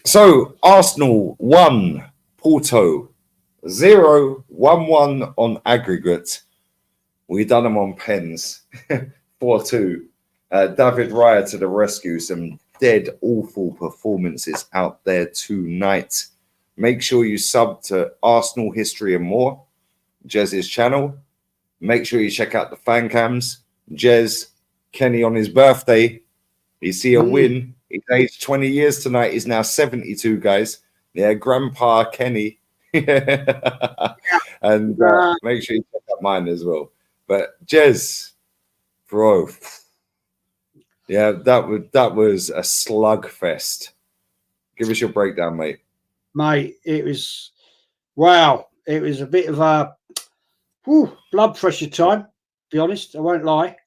So Arsenal 1, Porto 0, 1-1 on aggregate. We done them on pens 4-2. David Raya to the rescue. Some dead awful performances out there tonight. Make sure you sub to Arsenal History and More, Jez's channel. Make sure you check out the fan cams. Jez, Kenny on his birthday. You see a win. He's aged 20 years tonight. He's now 72, guys. Yeah, Grandpa Kenny. And make sure you check out mine as well. But Jez, bro, yeah, that was a slugfest. Give us your breakdown, mate. Mate, it was wow. It was a bit of a blood pressure time. To be honest, I won't lie.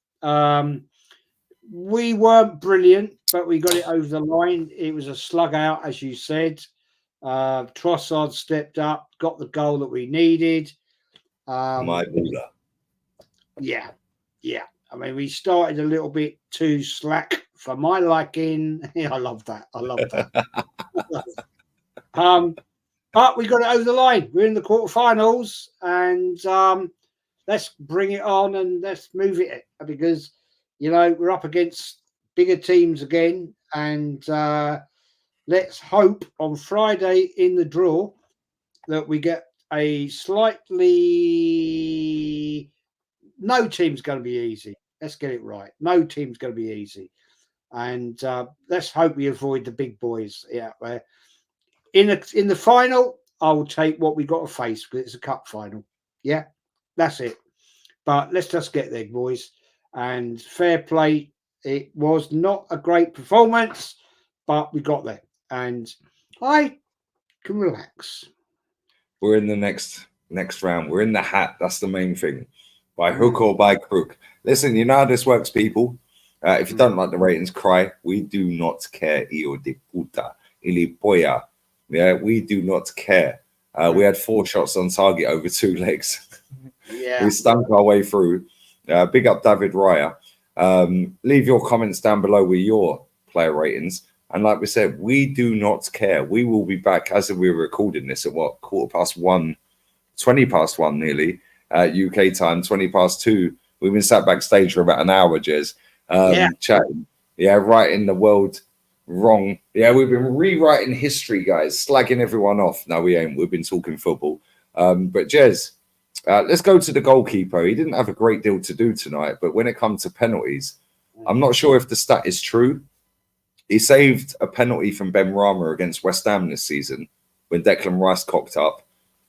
We weren't brilliant, but we got it over the line. It was a slug out, as you said. Trossard stepped up, got the goal that we needed. My baller. Yeah. I mean, we started a little bit too slack for my liking. Yeah, I love that. But we got it over the line. We're in the quarterfinals, and let's bring it on and let's move it, because we're up against bigger teams again, and let's hope on Friday in the draw that we get a slightly. No team's going to be easy. Let's get it right. No team's going to be easy, and let's hope we avoid the big boys out there. In the final, I will take what we got to face, because it's a cup final. Yeah, that's it. But let's just get there, boys. And fair play. It was not a great performance, but we got there, and I can relax. We're in the next round. We're in the hat. That's the main thing. By hook or by crook. Listen, you know how this works, people. If you don't like the ratings, cry. We do not care. Hijo de puta. Ilipoya. Yeah, we do not care. We had 4 shots on target over 2 legs. Yeah. We stunk our way through. Big up David Raya. Leave your comments down below with your player ratings. And like we said, we do not care. We will be back as we were recording this at 1:15, 20 past 1 nearly. UK time, 20 past 2. We've been sat backstage for about an hour, Jez, chatting. Yeah, writing the world wrong. Yeah, we've been rewriting history, guys, slagging everyone off. No, we ain't. We've been talking football. But Jez, let's go to the goalkeeper. He didn't have a great deal to do tonight, but when it comes to penalties, I'm not sure if the stat is true. He saved a penalty from Ben Rama against West Ham this season when Declan Rice cocked up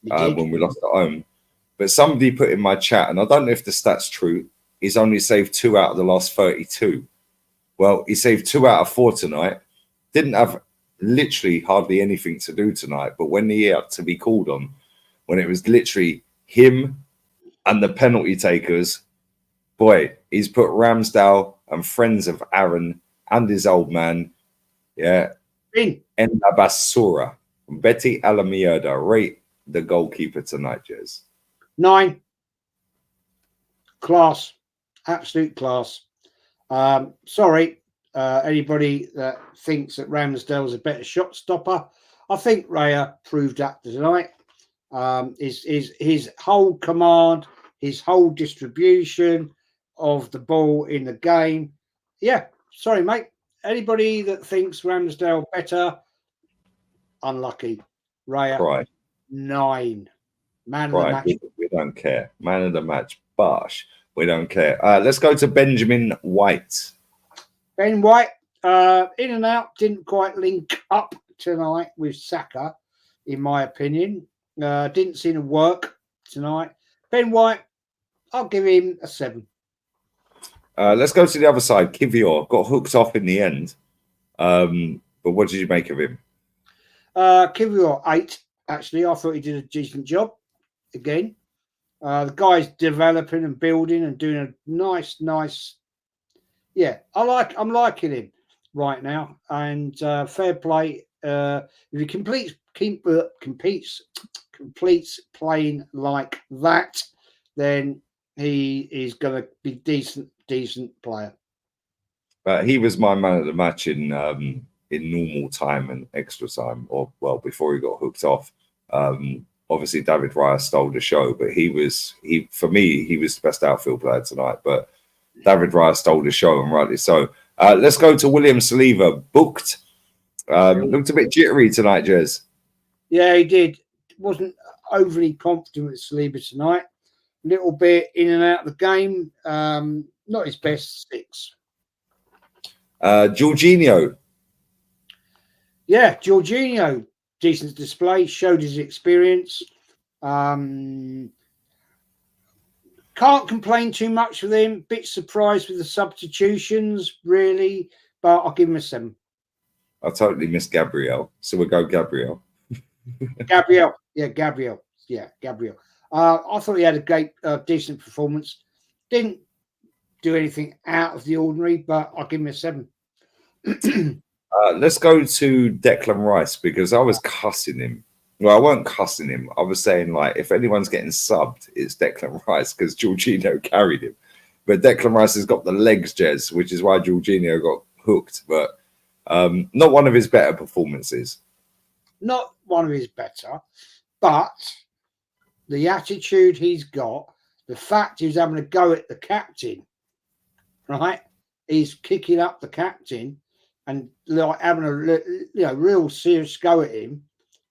when we lost at home. But somebody put in my chat, and I don't know if the stat's true, he's only saved 2 out of the last 32. Well, he saved 2 out of 4 tonight. Didn't have literally hardly anything to do tonight. But when he had to be called on, when it was literally him and the penalty takers, boy, he's put Ramsdale and friends of Aaron and his old man, in la basura. Betty Alamierda, rate the goalkeeper tonight, Jez. 9. Class. Absolute class. Sorry, anybody that thinks that Ramsdale's a better shot stopper. I think Raya proved that tonight. His whole command, his whole distribution of the ball in the game. Yeah, sorry, mate. Anybody that thinks Ramsdale better, unlucky. Raya, Right. 9. Man of the match. We don't care. Man of the match, Bosh. We don't care. Let's go to Benjamin White. Ben White, in and out, didn't quite link up tonight with Saka, in my opinion. Didn't seem to work tonight. Ben White, I'll give him a 7. Let's go to the other side. Kivior got hooked off in the end. But what did you make of him? Kivior, 8, actually. I thought he did a decent job again. The guy's developing and building and doing a nice. Yeah, I'm liking him right now. And fair play. If he completes playing like that, then he is going to be decent player. He was my man of the match in in normal time and extra time, or well, before he got hooked off. Obviously, David Raya stole the show, but for me, he was the best outfield player tonight. But David Raya stole the show, and rightly so. Let's go to William Saliba, booked. Looked a bit jittery tonight, Jez. Yeah, he did. Wasn't overly confident with Saliba tonight. Little bit in and out of the game. Not his best 6. Jorginho. Yeah, Jorginho, decent display, showed his experience. Can't complain too much with him. Bit surprised with the substitutions, really, but I'll give him a 7. I totally missed Gabriel, so we'll go Gabriel. Gabriel. I thought he had a great, decent performance. Didn't do anything out of the ordinary, but I'll give him a 7. Let's go to Declan Rice, because I was cussing him. Well, I weren't cussing him. I was saying, like, if anyone's getting subbed, it's Declan Rice, because Jorginho carried him. But Declan Rice has got the legs, Jez, which is why Jorginho got hooked. But not one of his better performances. Not one of his better, but the attitude he's got, the fact he's having a go at the captain, right? He's kicking up the captain and like having a real serious go at him,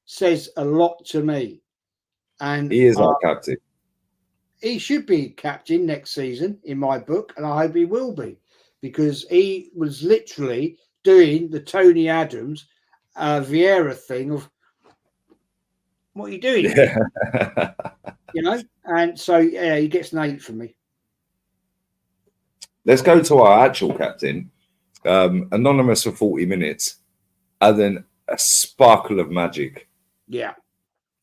says a lot to me. And he is our captain. He should be captain next season in my book, and I hope he will be, because he was literally doing the Tony Adams Vieira thing of, what are you doing? Yeah. And so yeah, he gets an 8 from me. Let's go to our actual captain, anonymous for 40 minutes, and then a sparkle of magic. Yeah.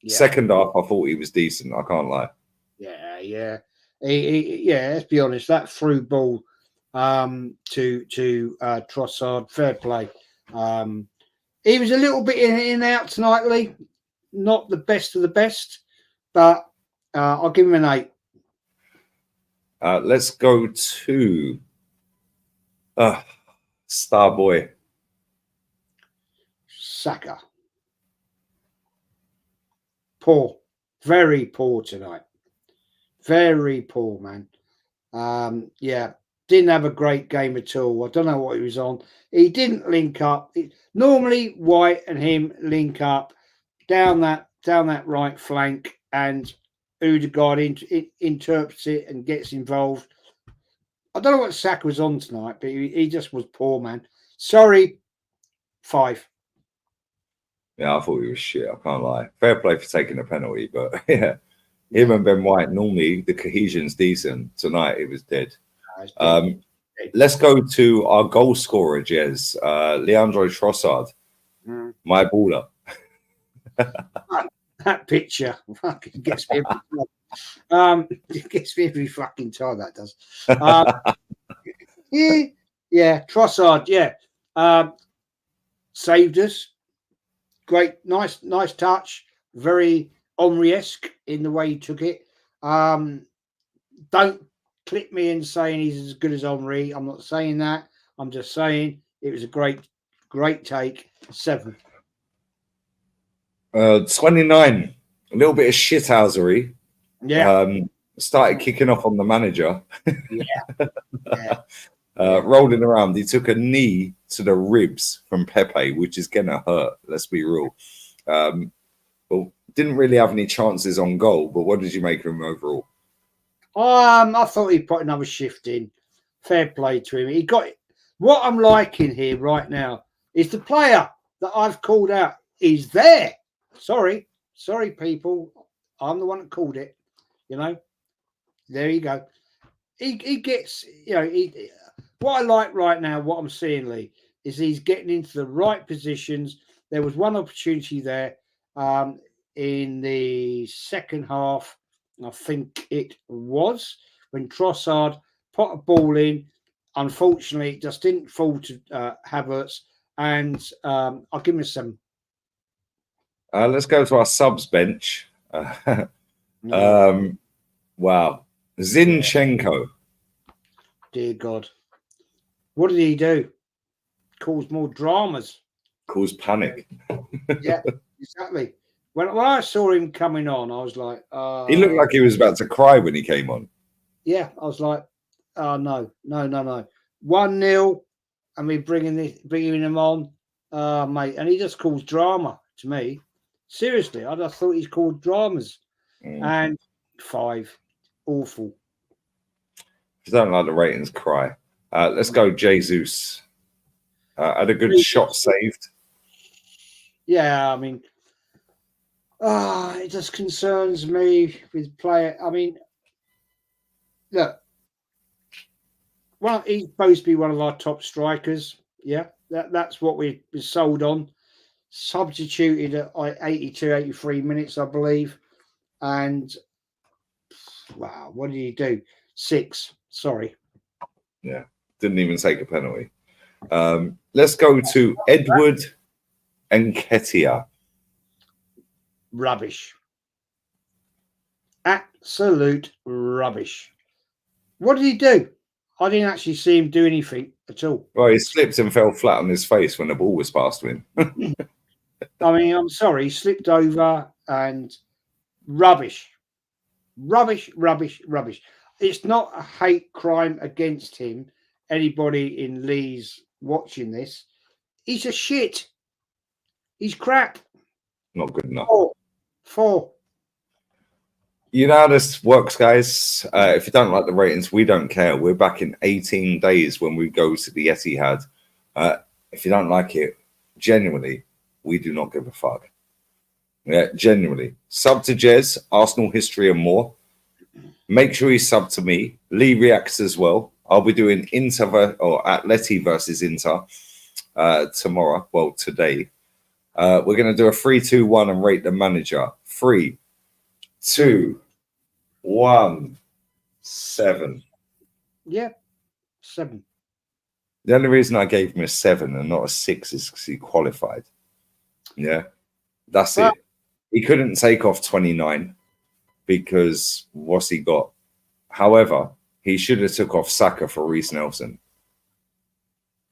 Second half, I thought he was decent. I can't lie. Yeah. Let's be honest. That through ball to Trossard, fair play. He was a little bit in and out tonight, Lee. Not the best of the best, but I'll give him an 8. Let's go to star boy Saka. Poor, very poor tonight. Very poor, man. Didn't have a great game at all. I don't know what he was on. He didn't link up. Normally, White and him link up down that right flank, and Odegaard interprets it and gets involved. I don't know what Saka was on tonight, but he just was poor, man. Sorry, 5. Yeah, I thought he was shit. I can't lie. Fair play for taking a penalty, but yeah, him and Ben White, normally the cohesion's decent. Tonight it was dead. Let's go to our goal scorer, Jez, Leandro Trossard, my baller. That picture fucking gets me every it gets me every fucking time, that does. Trossard, saved us. Great, nice touch. Very Henry-esque in the way he took it. Don't clip me in saying he's as good as Henry. I'm not saying that. I'm just saying it was a great take. 7. 29. A little bit of shithousery. Yeah. Started kicking off on the manager. Yeah. Rolling around. He took a knee to the ribs from Pepe, which is gonna hurt. Let's be real. Well, didn't really have any chances on goal. But what did you make of him overall? I thought he put another shift in. Fair play to him. He got what I'm liking here right now is the player that I've called out is there. Sorry, people. I'm the one that called it. There you go. He gets. What I like right now, what I'm seeing, Lee, is he's getting into the right positions. There was one opportunity there in the second half, I think it was, when Trossard put a ball in. Unfortunately, it just didn't fall to Havertz, and I'll give him a 7. Let's go to our subs bench. Wow. Zinchenko. Dear God. What did he do? Caused more dramas. Cause panic. Yeah, exactly. When I saw him coming on, I was like, He looked like he was about to cry when he came on. yeah, I was like, oh no, no, no, no. 1-0, and we bringing him on, mate, and he just calls drama to me. Seriously, I just thought he's called dramas. And 5, awful. If you don't like the ratings, cry. Let's go, Jesus. Had a good shot saved. Yeah, I mean, it just concerns me with player. I mean, look, well, he's supposed to be one of our top strikers. Yeah, that's what we sold on. Substituted at 82, 83 minutes, I believe. And wow, what did he do? 6. Sorry. Yeah, didn't even take a penalty. Let's go to Edward Nketiah. Rubbish. Absolute rubbish. What did he do? I didn't actually see him do anything at all. Well, he slipped and fell flat on his face when the ball was passed to him. I mean, I'm sorry, he slipped over and rubbish. Rubbish, rubbish, rubbish. It's not a hate crime against him. Anybody in Lee's watching this, he's a shit. He's crap. Not good enough. 4. You know how this works, guys. If you don't like the ratings, we don't care. We're back in 18 days when we go to the Etihad. If you don't like it, genuinely, we do not give a fuck. Yeah, genuinely. Sub to Jez, Arsenal history and more. Make sure you sub to me. Lee reacts as well. I'll be doing Atleti versus Inter tomorrow. Well, today. We're going to do a 3-2-1 and rate the manager. 3, 2, 1, 7. Yeah, 7. The only reason I gave him a 7 and not a 6 is because he qualified. Yeah, that's it. He couldn't take off 29 because what's he got? However, he should have took off Saka for Reece Nelson.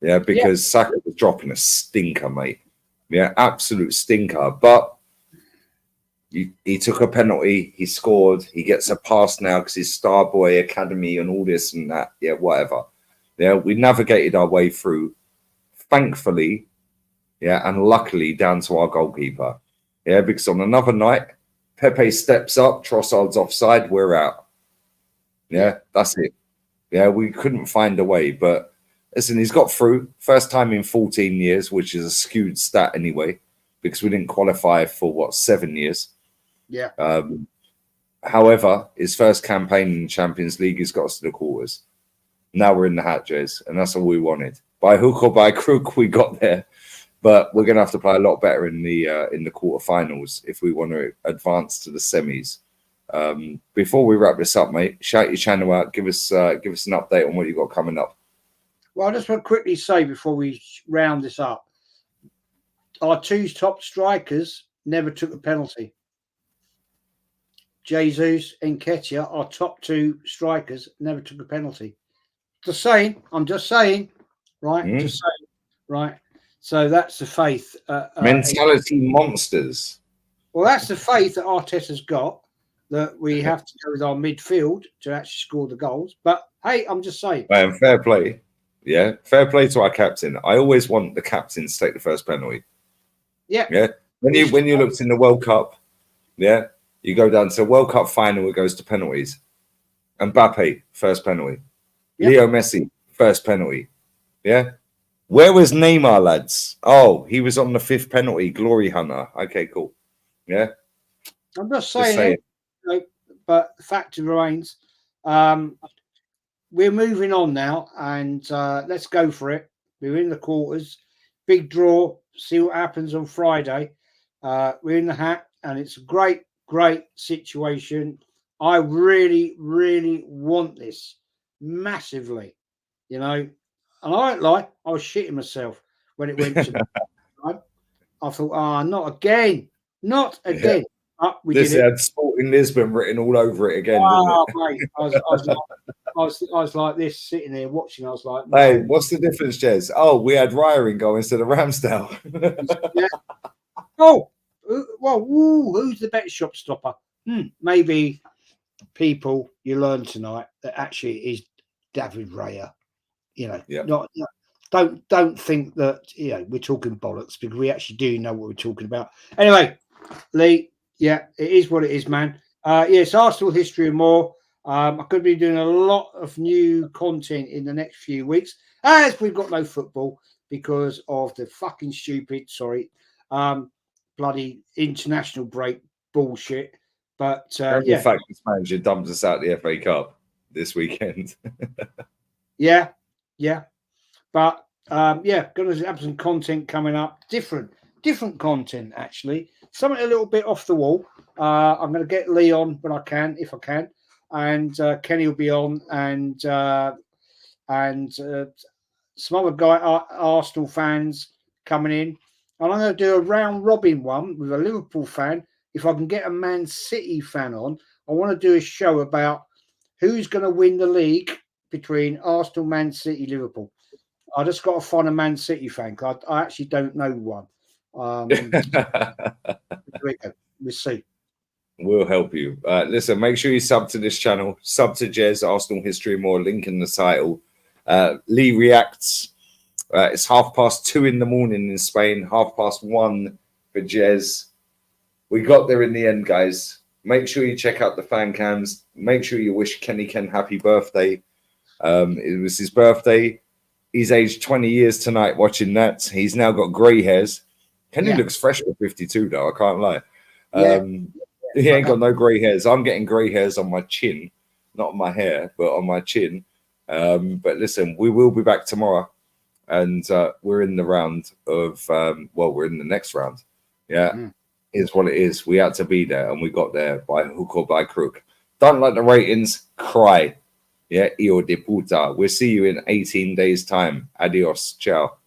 Yeah, because Saka was dropping a stinker, mate. Yeah, absolute stinker. But he took a penalty. He scored. He gets a pass now because he's Star Boy Academy and all this and that. Yeah, whatever. Yeah, we navigated our way through, thankfully, yeah, and luckily down to our goalkeeper. Yeah, because on another night, Pepe steps up, Trossard's offside, we're out. Yeah, that's it. Yeah, we couldn't find a way. But listen, he's got through. First time in 14 years, which is a skewed stat anyway, because we didn't qualify for, 7 years. Yeah. However, his first campaign in the Champions League has got us to the quarters. Now we're in the hat, Jez, and that's all we wanted. By hook or by crook, we got there. But we're going to have to play a lot better in the quarterfinals if we want to advance to the semis. Before we wrap this up, mate, shout your channel out. Give us an update on what you got coming up. Well, I just want to quickly say before we round this up, our 2 top strikers never took a penalty. Jesus and Nketiah, our top 2 strikers, never took a penalty. I'm just saying, right? Just saying, right? So that's the faith. Mentality monsters. Well, that's the faith that Arteta's got, that we have to go with our midfield to actually score the goals. But hey, I'm just saying. Man, fair play. Yeah, fair play to our captain. I always want the captain to take the first penalty. Yeah. Yeah. When you looked in the World Cup, yeah, you go down to the World Cup final, it goes to penalties. Mbappe, first penalty. Yep. Leo Messi, first penalty. Yeah. Where was Neymar, lads? Oh, he was on the 5th penalty, glory hunter. Okay, cool. Yeah. I'm just saying. But the fact remains, we're moving on now, and let's go for it. We're in the quarters. Big draw. See what happens on Friday. We're in the hat, and it's a great, great situation. I really, really want this massively, you know. And I don't lie, I was shitting myself when it went to right? I thought, not again. Not again. Yeah. We this did had Sporting Lisbon written all over it again, didn't it? Mate, I was like, was like this, sitting there watching. I was like, Hey, no. what's the difference, Jez? Oh, we had Raya in goal instead of Ramsdale. Yeah. Oh, well, who's the bet shop stopper? Maybe people you learn tonight that actually is David Raya. You know, Yeah. don't think that we're talking bollocks, because we actually do know what we're talking about. Anyway, Lee, yeah, it is what it is, man. Yes, Arsenal history and more. I could be doing a lot of new content in the next few weeks, as we've got no football because of the fucking stupid, bloody international break bullshit. But And the fact this manager dumped us out the FA Cup this weekend. yeah. But going to have some content coming up, different content actually, something a little bit off the wall. I'm going to get Lee on when I can, if I can, and Kenny will be on, and some other Arsenal fans coming in, and I'm going to do a round robin one with a Liverpool fan. If I can get a Man City fan on, I want to do a show about who's going to win the league between Arsenal, Man City, Liverpool. I just got to find a Man City fan. I actually don't know one. We'll see. We'll help you. Listen, make sure you sub to this channel. Sub to Jez, Arsenal History More, link in the title. Lee reacts. It's 2:30 in the morning in Spain, 1:30 for Jez. We got there in the end, guys. Make sure you check out the fan cams. Make sure you wish Kenny Ken happy birthday. It was his birthday. He's aged 20 years tonight watching that. He's now got grey hairs. Kenny looks fresh for 52, though. I can't lie. He ain't got no grey hairs. I'm getting grey hairs on my chin, not on my hair, but on my chin. But listen, we will be back tomorrow. And we're in the round of, we're in the next round. Yeah, is what it is. We had to be there, and we got there by hook or by crook. Don't like the ratings, cry. Yeah, hijo de puta. We'll see you in 18 days' time. Adios. Ciao.